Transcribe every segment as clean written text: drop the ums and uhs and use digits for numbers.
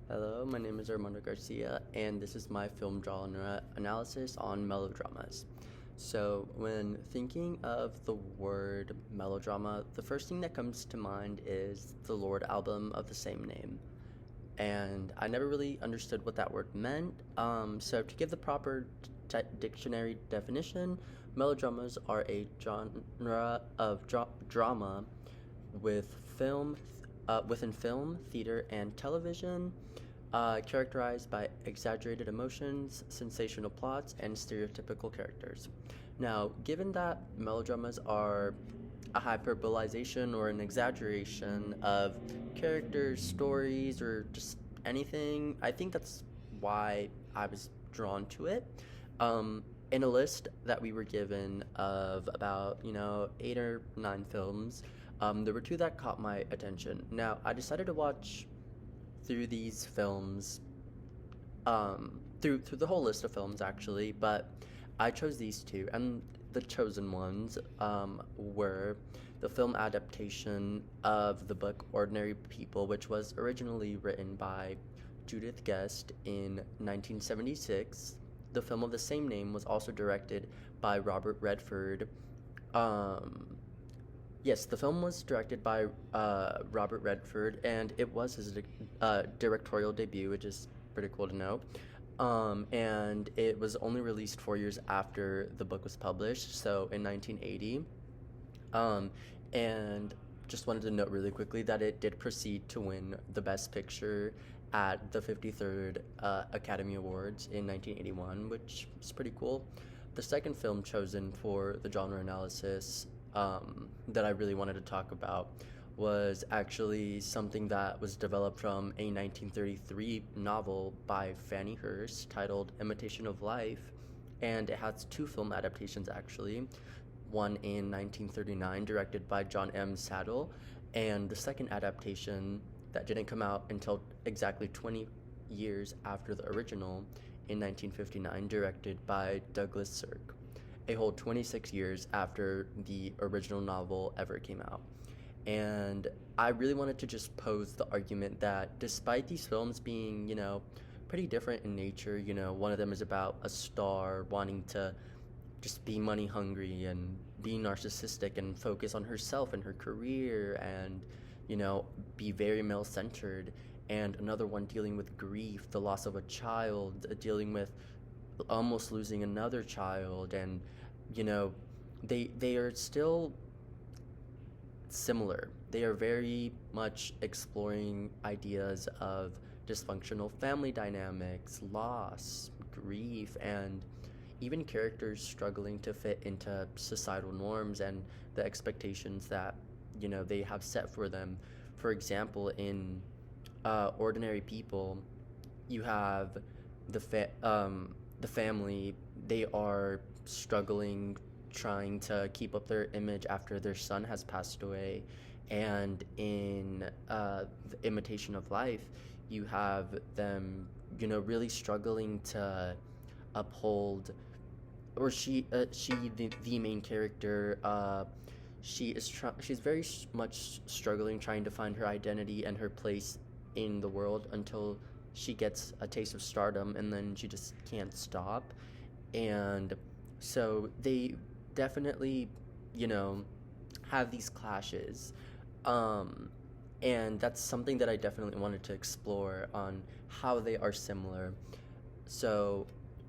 Hello, my name is Armando Garcia, and this is my film genre analysis on melodramas. So, when thinking of the word melodrama, the first thing that comes to mind is the Lord album of the same name. And I never really understood what that word meant. So, to give the proper dictionary definition, melodramas are a genre of drama with within film, theater, and television, characterized by exaggerated emotions, sensational plots, and stereotypical characters. Now, given that melodramas are a hyperbolization or an exaggeration of characters, stories, or just anything, I think that's why I was drawn to it. In a list that we were given of about, 8 or 9 films, there were two that caught my attention. Now, I decided to watch through these films, through the whole list of films actually, but I chose these two, and the chosen ones were the film adaptation of the book Ordinary People, which was originally written by Judith Guest in 1976. The film of the same name was also directed by Robert Redford. Um, Yes, the film was directed by Robert Redford, and it was his directorial debut, which is pretty cool to know. And it was only released 4 years after the book was published, so in 1980. Um, and just wanted to note really quickly that it did proceed to win the Best Picture at the 53rd Academy Awards in 1981, which is pretty cool. The second film chosen for the genre analysis that I really wanted to talk about was actually something that was developed from a 1933 novel by Fanny Hurst titled Imitation of Life, and it has two film adaptations actually. One in 1939, directed by John M. Saddle, and the second adaptation that didn't come out until exactly 20 years after the original in 1959, directed by Douglas Sirk, a whole 26 years after the original novel ever came out. And I really wanted to just pose the argument that despite these films being, pretty different in nature, one of them is about a star wanting to just be money hungry and be narcissistic and focus on herself and her career and, be very male centered. And another one dealing with grief, the loss of a child, dealing with almost losing another child, and you know they are still similar. They are very much exploring ideas of dysfunctional family dynamics, loss, grief, and even characters struggling to fit into societal norms and the expectations that they have set for them. For example, in Ordinary People, you have the family. They are struggling, trying to keep up their image after their son has passed away. And in The Imitation of Life, you have them, really struggling to uphold, or the main character, she's very much struggling, trying to find her identity and her place in the world until she gets a taste of stardom, and then she just can't stop. And so they definitely, you know, have these clashes. Um, and that's something that I definitely wanted to explore on how they are similar. So,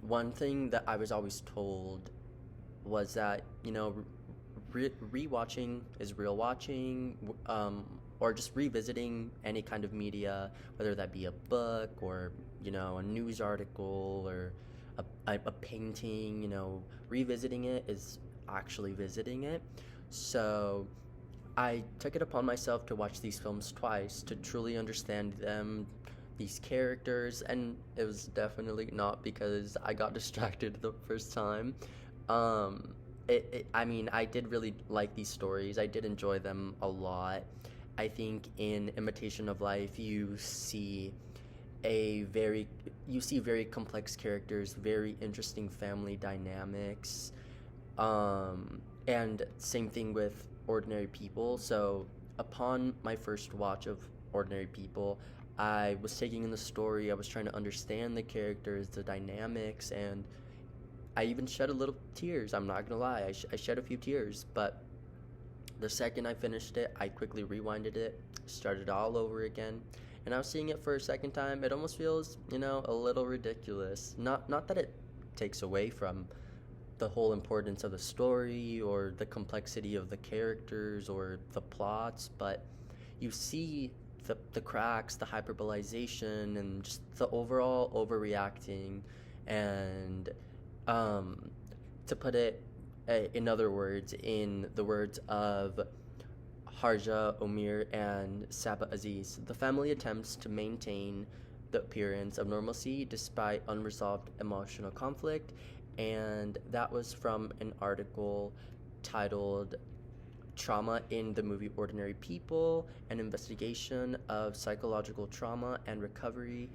one thing that I was always told was that, rewatching is real watching, or just revisiting any kind of media, whether that be a book or, a news article or a painting, revisiting it is actually visiting it. So I took it upon myself to watch these films twice to truly understand them, these characters, and it was definitely not because I got distracted the first time. Um, I mean, I did really like these stories. I did enjoy them a lot. I think in Imitation of Life, a very you see very complex characters, very interesting family dynamics, and same thing with Ordinary People. So upon my first watch of Ordinary People, I was taking in the story, I was trying to understand the characters, the dynamics, and I even shed a little tears. I'm not gonna lie, I shed a few tears, but the second I finished it, I quickly rewinded it, started all over again, and I was seeing it for a second time. It almost feels, a little ridiculous. Not that it takes away from the whole importance of the story or the complexity of the characters or the plots, but you see the cracks, the hyperbolization, and just the overall overreacting. And um, to put it in other words, in the words of Harja Omir and Saba Aziz, the family attempts to maintain the appearance of normalcy despite unresolved emotional conflict. And that was from an article titled Trauma in the Movie Ordinary People, an investigation of psychological trauma and recovery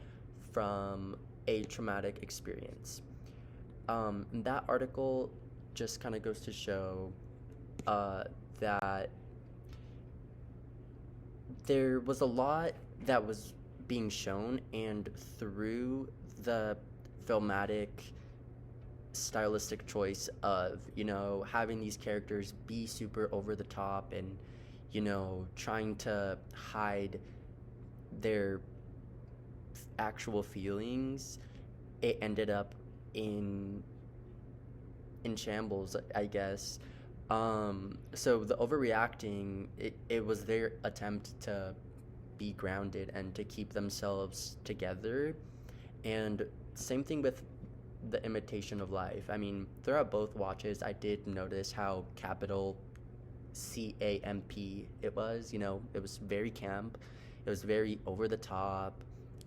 from a traumatic experience. That article just kind of goes to show that there was a lot that was being shown, and through the filmatic stylistic choice of having these characters be super over the top and trying to hide their actual feelings, it ended up in shambles, I guess. So the overreacting, it was their attempt to be grounded and to keep themselves together. And same thing with the imitation of life. I mean, throughout both watches, I did notice how capital CAMP it was. It was very camp. It was very over the top.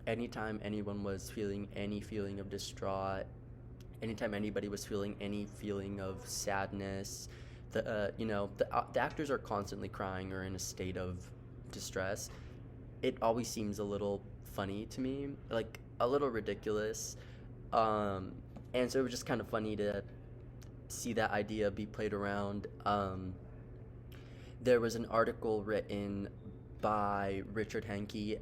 Anytime anyone was feeling any feeling of distraught, anytime anybody was feeling any feeling of sadness, the actors are constantly crying or in a state of distress. It always seems a little funny to me, like a little ridiculous. And so it was just kind of funny to see that idea be played around. There was an article written by Richard Hankey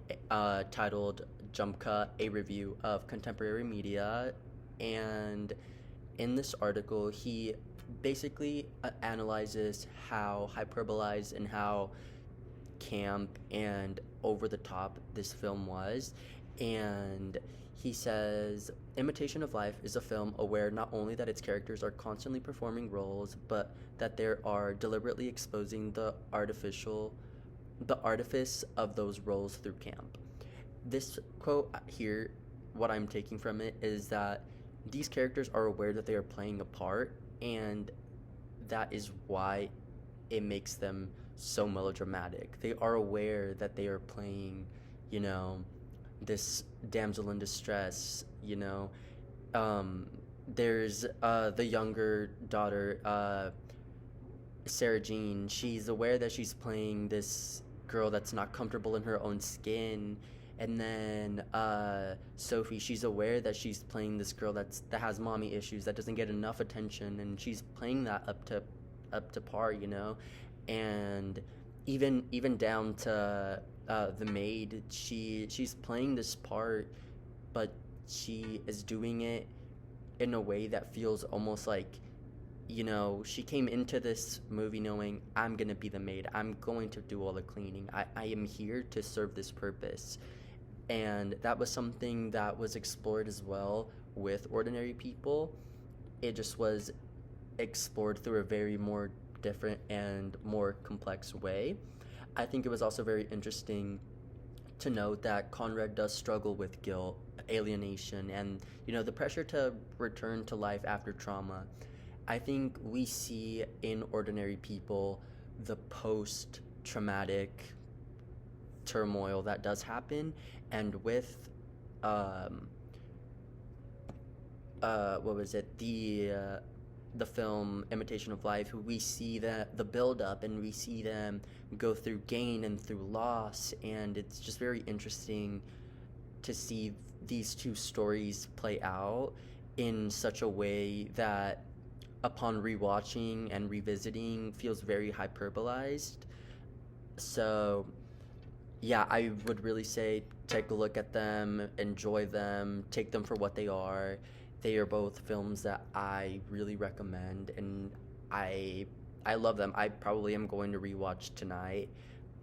titled Jump Cut, a review of contemporary media. And in this article, he basically analyzes how hyperbolized and how camp and over the top this film was. And he says, Imitation of Life is a film aware not only that its characters are constantly performing roles, but that they are deliberately exposing the artifice of those roles through camp. This quote here, what I'm taking from it is that these characters are aware that they are playing a part, and that is why it makes them so melodramatic. They are aware that they are playing, this damsel in distress. There's the younger daughter, Sarah Jean. She's aware that she's playing this girl that's not comfortable in her own skin. And then Sophie, she's aware that she's playing this girl that has mommy issues, that doesn't get enough attention, and she's playing that up to par, And even down to the maid, she's playing this part, but she is doing it in a way that feels almost like, she came into this movie knowing, I'm gonna be the maid, I'm going to do all the cleaning, I am here to serve this purpose. And that was something that was explored as well with Ordinary People. It just was explored through a very more different and more complex way. I think it was also very interesting to note that Conrad does struggle with guilt, alienation, and the pressure to return to life after trauma. I think we see in Ordinary People the post-traumatic turmoil that does happen, and with what was it, the film Imitation of Life, we see the build up, and we see them go through gain and through loss, and it's just very interesting to see these two stories play out in such a way that upon rewatching and revisiting feels very hyperbolized. So Yeah, I would really say take a look at them, enjoy them, take them for what they are. They are both films that I really recommend, and I I love them. I probably am going to rewatch tonight.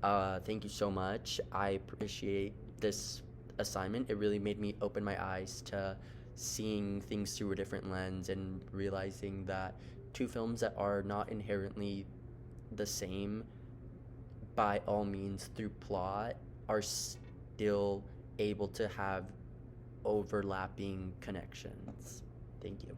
Thank you so much. I appreciate this assignment. It really made me open my eyes to seeing things through a different lens and realizing that two films that are not inherently the same by all means through plot are still able to have overlapping connections. Thank you.